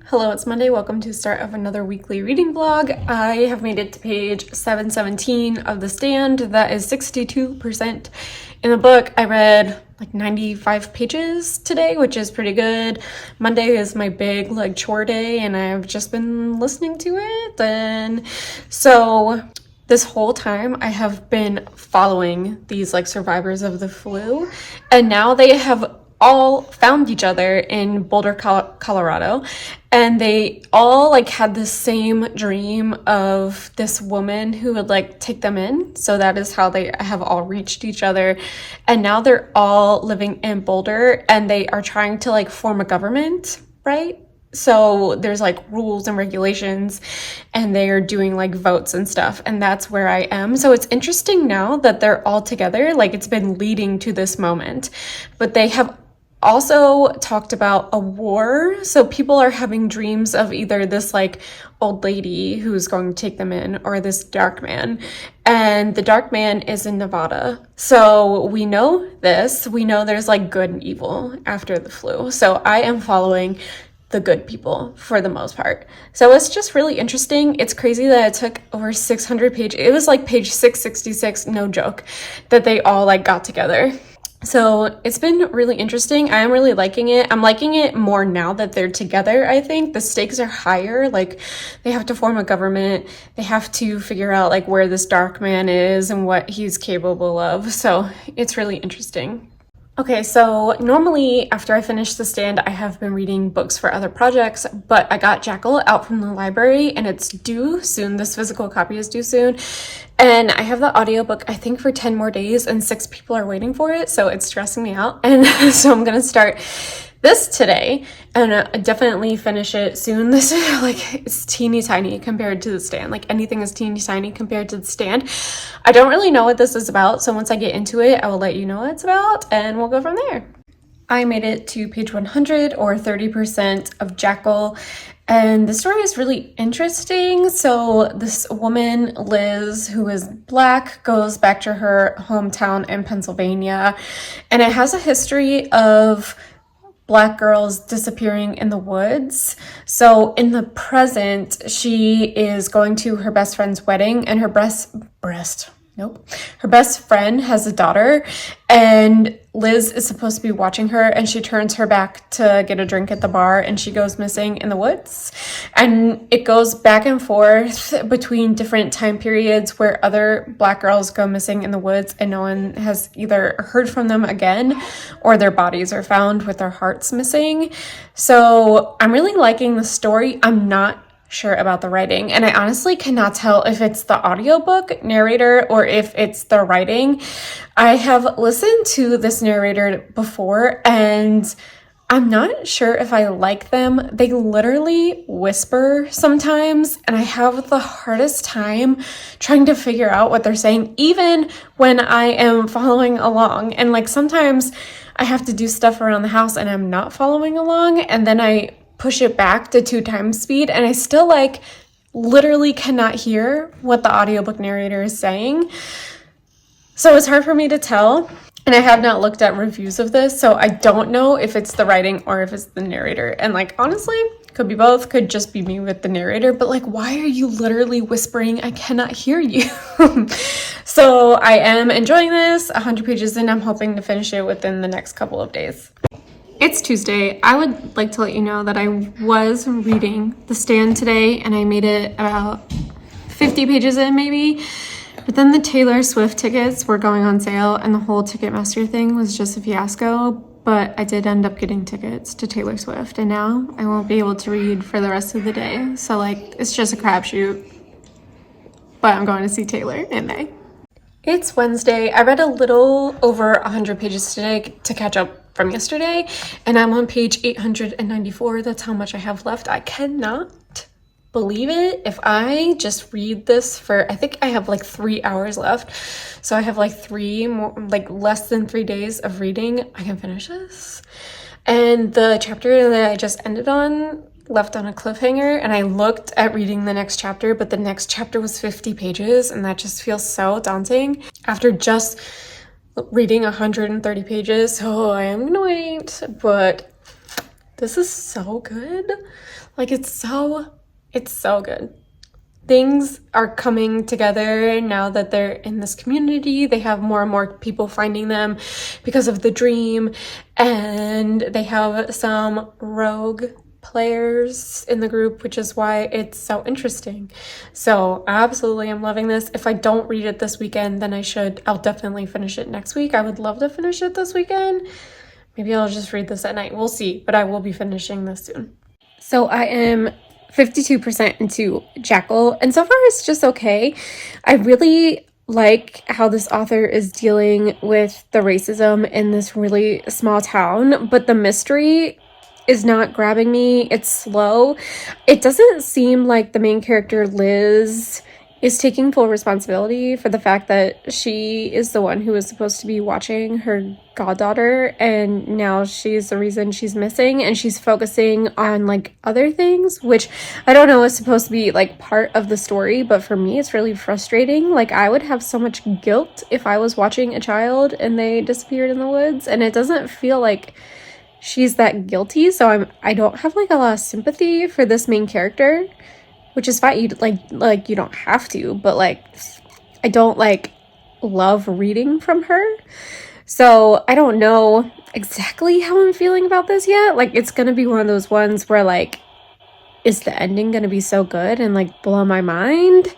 Hello, it's Monday. Welcome to the start of another weekly reading vlog. I have made it to page 717 of The Stand. That is 62% in the book. I read like 95 pages today, which is pretty good. Monday is my big like chore day and I've just been listening to it. And so this whole time I have been following these like survivors of the flu, and now they have all found each other in Boulder, Colorado, and they all like had the same dream of this woman who would like take them in. So that is how they have all reached each other, and now they're all living in Boulder and they are trying to like form a government, right? So there's like rules and regulations and they are doing like votes and stuff, and that's where I am. So it's interesting now that they're all together, like it's been leading to this moment, but they have also talked about a war. So people are having dreams of either this like old lady who's going to take them in or this dark man, and the dark man is in Nevada. So we know this, we know there's like good and evil after the flu. So I am following the good people for the most part. So it's just really interesting. It's crazy that it took over 600 pages. It was like page 666, no joke, that they all like got together. So it's been really interesting. I am really liking it. I'm liking it more now that they're together. I think the stakes are higher. Like they have to form a government. They have to figure out like where this dark man is and what he's capable of. So it's really interesting. Okay, so normally after I finish The Stand, I have been reading books for other projects, but I got Jackal out from the library and it's due soon. This physical copy is due soon. And I have the audiobook, I think, for 10 more days and 6 people are waiting for it. So it's stressing me out. And so I'm going to start this today and definitely finish it soon. This is like, it's teeny tiny compared to The Stand. Like anything is teeny tiny compared to The Stand. I don't really know what this is about. So once I get into it, I will let you know what it's about and we'll go from there. I made it to page 100 or 30% of Jackal. And the story is really interesting. So this woman, Liz, who is Black, goes back to her hometown in Pennsylvania. And it has a history of Black girls disappearing in the woods. So in the present, she is going to her best friend's wedding and her her best friend has a daughter, and Liz is supposed to be watching her, and she turns her back to get a drink at the bar and she goes missing in the woods. And it goes back and forth between different time periods where other Black girls go missing in the woods and no one has either heard from them again or their bodies are found with their hearts missing. So I'm really liking the story. I'm not sure about the writing, and I honestly cannot tell if it's the audiobook narrator or if it's the writing. I have listened to this narrator before and I'm not sure if I like them. They literally whisper sometimes and I have the hardest time trying to figure out what they're saying, even when I am following along. And like sometimes I have to do stuff around the house and I'm not following along, and then I push it back to 2x speed and I still like literally cannot hear what the audiobook narrator is saying. So it's hard for me to tell, and I have not looked at reviews of this, so I don't know if it's the writing or if it's the narrator. And like honestly, could be both, could just be me with the narrator, but like why are you literally whispering? I cannot hear you. So I am enjoying this. 100 pages in, I'm hoping to finish it within the next couple of days. It's Tuesday. I would like to let you know that I was reading The Stand today and I made it about 50 pages in maybe, but then the Taylor Swift tickets were going on sale and the whole Ticketmaster thing was just a fiasco, but I did end up getting tickets to Taylor Swift and now I won't be able to read for the rest of the day. So like it's just a crapshoot, but I'm going to see Taylor in May. It's Wednesday. I read a little over 100 pages today to catch up from yesterday, and I'm on page 894. That's how much I have left. I cannot believe it. If I just read this for, I think I have like 3 hours left, so I have like less than 3 days of reading. I can finish this. And the chapter that I just ended on left on a cliffhanger, and I looked at reading the next chapter, but the next chapter was 50 pages and that just feels so daunting after just reading 130 pages. So I am gonna wait, but this is so good. Like, it's so good. Things are coming together now that they're in this community. They have more and more people finding them because of the dream, and they have some rogue players in the group, which is why it's so interesting. So absolutely, I'm loving this. If I don't read it this weekend, then I'll definitely finish it next week. I would love to finish it this weekend. Maybe I'll just read this at night. We'll see, but I will be finishing this soon. So I am 52% into Jackal, and so far it's just okay. I really like how this author is dealing with the racism in this really small town, but the mystery is not grabbing me. It's slow. It doesn't seem like the main character, Liz, is taking full responsibility for the fact that she is the one who is supposed to be watching her goddaughter, and now she's the reason she's missing, and she's focusing on like other things, which I don't know is supposed to be like part of the story, but for me it's really frustrating. Like, I would have so much guilt if I was watching a child and they disappeared in the woods, and it doesn't feel like she's that guilty, so I don't have like a lot of sympathy for this main character, which is fine. You like you don't have to, but like I don't like love reading from her. So I don't know exactly how I'm feeling about this yet. Like, it's gonna be one of those ones where like, is the ending gonna be so good and like blow my mind?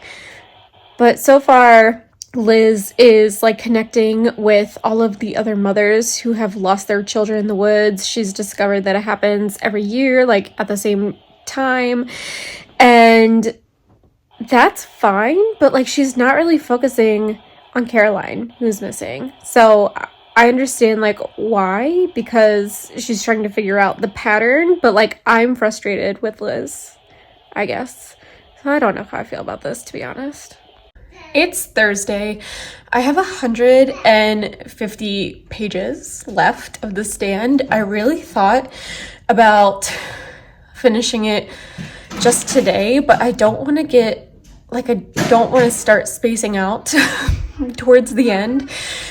But so far, Liz is like connecting with all of the other mothers who have lost their children in the woods. She's discovered that it happens every year, like at the same time. And that's fine, but like, she's not really focusing on Caroline, who's missing. So I understand like why, because she's trying to figure out the pattern, but like, I'm frustrated with Liz, I guess. So I don't know how I feel about this, to be honest. It's Thursday. I have 150 pages left of The Stand. I really thought about finishing it just today, but I don't want to start spacing out towards the end,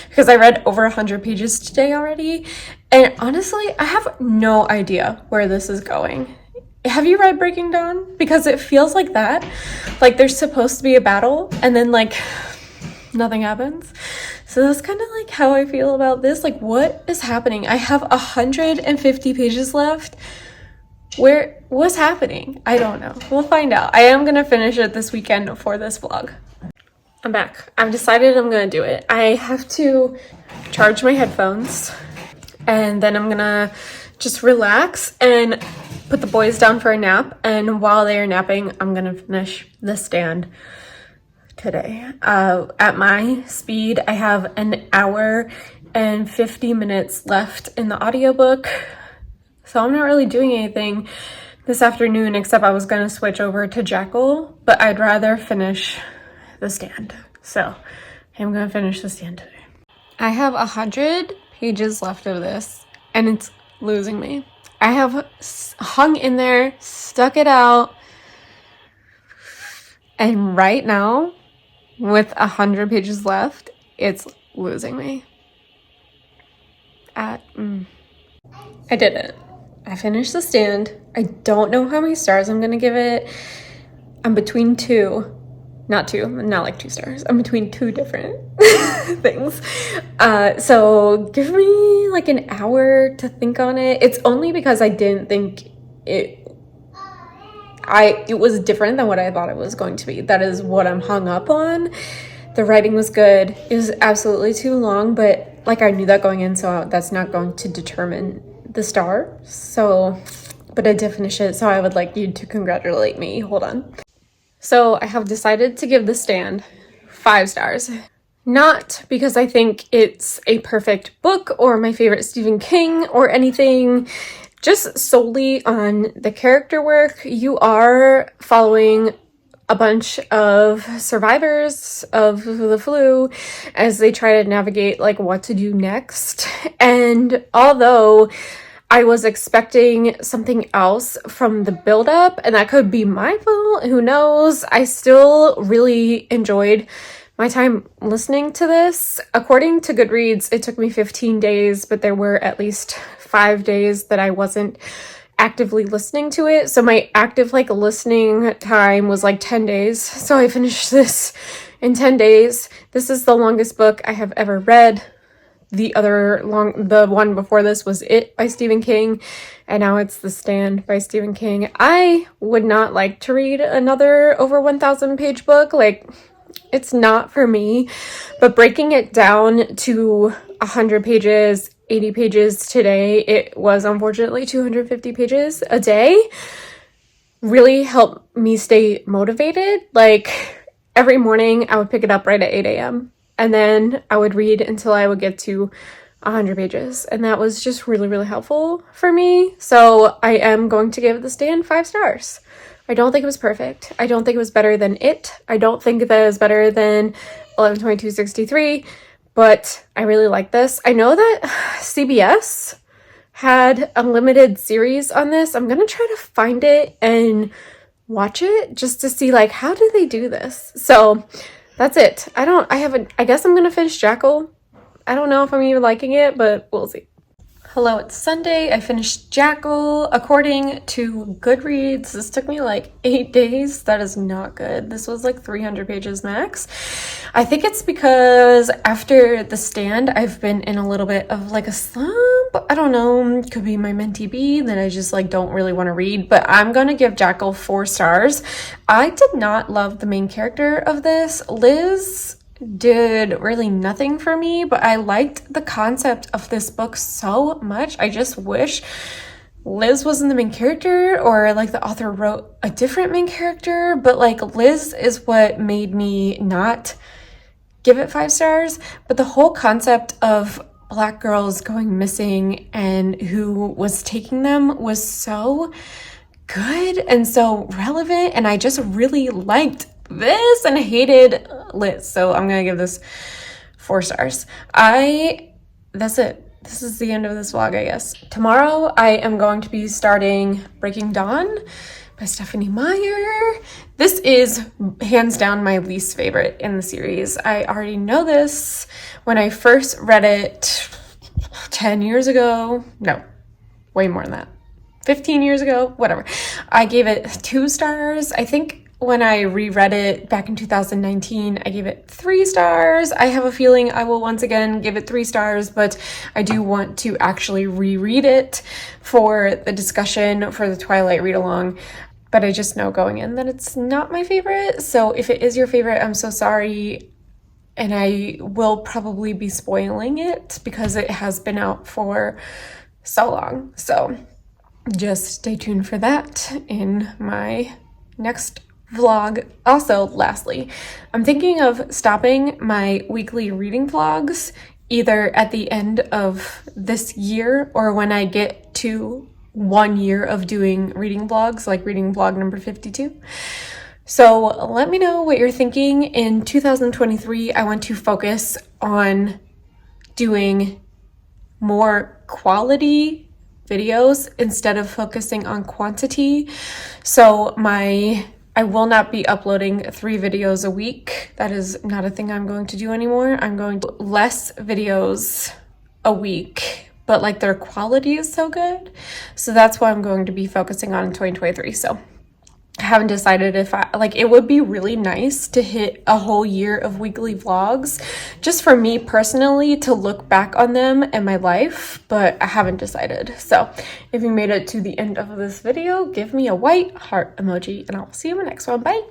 because I read over 100 pages today already, and honestly, I have no idea where this is going. Have you read Breaking Dawn? Because it feels like that. Like, there's supposed to be a battle, and then like nothing happens. So that's kind of like how I feel about this. Like, what is happening? I have 150 pages left. What's happening? I don't know. We'll find out. I am gonna finish it this weekend for this vlog. I'm back. I've decided I'm gonna do it. I have to charge my headphones, and then I'm gonna just relax and put the boys down for a nap, and while they are napping, I'm gonna finish The Stand today. At my speed, I have an hour and 50 minutes left in the audiobook, so I'm not really doing anything this afternoon, except I was gonna switch over to Jackal, but I'd rather finish The Stand. So I'm gonna finish The Stand today. I have 100 pages left of this, and it's losing me. I have hung in there, stuck it out, and right now, with 100 pages left, it's losing me. I did it. I finished The Stand. I don't know how many stars I'm gonna give it. I'm between two. Not like 2 stars. I'm between 2 different things. So give me like an hour to think on it. It's only because I didn't think it was different than what I thought it was going to be. That is what I'm hung up on. The writing was good. It was absolutely too long, but like, I knew that going in, so that's not going to determine the star. So, but I did finish it, so I would like you to congratulate me. Hold on. So I have decided to give The Stand 5 stars. Not because I think it's a perfect book or my favorite Stephen King or anything, just solely on the character work. You are following a bunch of survivors of the flu as they try to navigate like what to do next. And although I was expecting something else from the build-up, and that could be my fault, who knows, I still really enjoyed my time listening to this. According to Goodreads, it took me 15 days, but there were at least 5 days that I wasn't actively listening to it. So my active like listening time was like 10 days. So I finished this in 10 days. This is the longest book I have ever read. The one before this was It by Stephen King, and now it's The Stand by Stephen King. I would not like to read another over 1,000 page book. Like, it's not for me, but breaking it down to 100 pages, 80 pages today, it was unfortunately 250 pages a day, really helped me stay motivated. Like, every morning I would pick it up right at 8 a.m. and then I would read until I would get to 100 pages. And that was just really, really helpful for me. So I am going to give The Stand 5 stars. I don't think it was perfect. I don't think it was better than It. I don't think that it was better than 11/22/63, but I really like this. I know that CBS had a limited series on this. I'm going to try to find it and watch it just to see, like, how do they do this? So that's it. I guess I'm going to finish Jackal. I don't know if I'm even liking it, but we'll see. Hello, it's Sunday. I finished Jackal. According to Goodreads, this took me like 8 days. That is not good. This was like 300 pages max. I think it's because after The Stand, I've been in a little bit of like a slump. I don't know. Could be my mentee B that I just like don't really want to read, but I'm going to give Jackal 4 stars. I did not love the main character of this. Liz did really nothing for me, but I liked the concept of this book so much. I just wish Liz wasn't the main character, or like the author wrote a different main character, but like Liz is what made me not give it 5 stars. But the whole concept of Black girls going missing and who was taking them was so good and so relevant, and I just really liked this and hated Liz. So I'm gonna give this 4 stars. That's it. This is the end of this vlog, I guess. Tomorrow I am going to be starting Breaking Dawn by Stephanie Meyer. This is hands down my least favorite in the series. I already know this. When I first read it 10 years ago, no, way more than that, 15 years ago, whatever, I gave it 2 stars. I think when I reread it back in 2019, I gave it 3 stars. I have a feeling I will once again give it 3 stars, but I do want to actually reread it for the discussion for the Twilight read-along. But I just know going in that it's not my favorite. So if it is your favorite, I'm so sorry. And I will probably be spoiling it because it has been out for so long. So just stay tuned for that in my next vlog. Also, lastly, I'm thinking of stopping my weekly reading vlogs either at the end of this year or when I get to 1 year of doing reading vlogs, like reading vlog number 52. So let me know what you're thinking. In 2023, I want to focus on doing more quality videos instead of focusing on quantity. So I will not be uploading 3 videos a week. That is not a thing I'm going to do anymore. I'm going to less videos a week, but like their quality is so good. So that's what I'm going to be focusing on in 2023. So I haven't decided if it would be really nice to hit a whole year of weekly vlogs just for me personally to look back on them and my life, but I haven't decided. So if you made it to the end of this video, give me a white heart emoji and I'll see you in the next one. Bye.